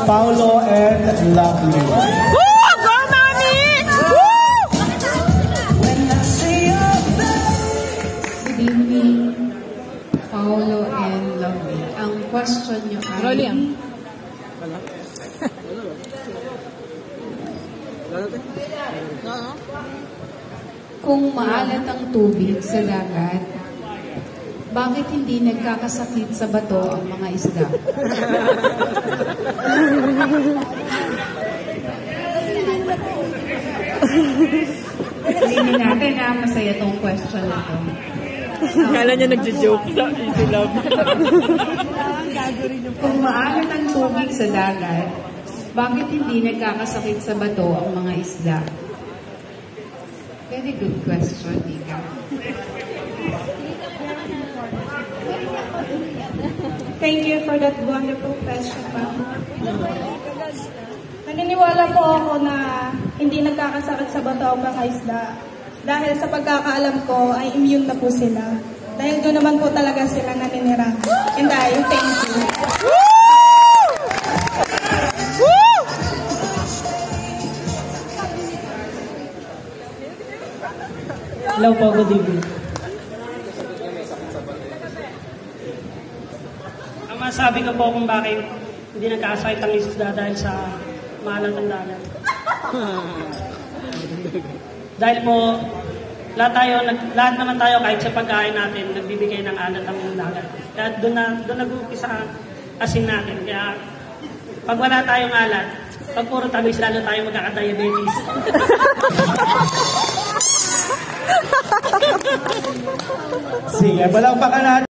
Paulo and Lovely. Woo! Go, Mami! Woo! Good evening, Paulo and Lovely. Ang question niyo ay... Kung maalat ang tubig sa dagat, bakit hindi nagkakasakit sa bato ang mga isda? Tingnan natin masaya tong question na to. Kala niya nagjo-joke sa Easy Love. Kung maalat ang tubig sa dagat, bakit hindi nagkakasakit sa bato ang mga isda? Very good question, Ika. Thank you for that wonderful question, ma'am. Naniniwala po ako na hindi nagkakasakit sa bato ang mga isda. Dahil sa pagkakaalam ko ay immune na po sila. Dahil doon naman po talaga sila naninirahan. And thank you. Hello po, good evening. Ang masabi ko po kung bakit hindi nagkakasakit ang isda dahil sa maalat ang dagat. Dahil po, lahat naman tayo kahit sa pagkain natin, nagbibigay ng alat ang dagat. Kaya doon nag-uupisa ang asin natin. Kaya pag wala tayong alat, pag puro tamis, lalo tayo magkaka-diabetes. Sige, walang pakanan.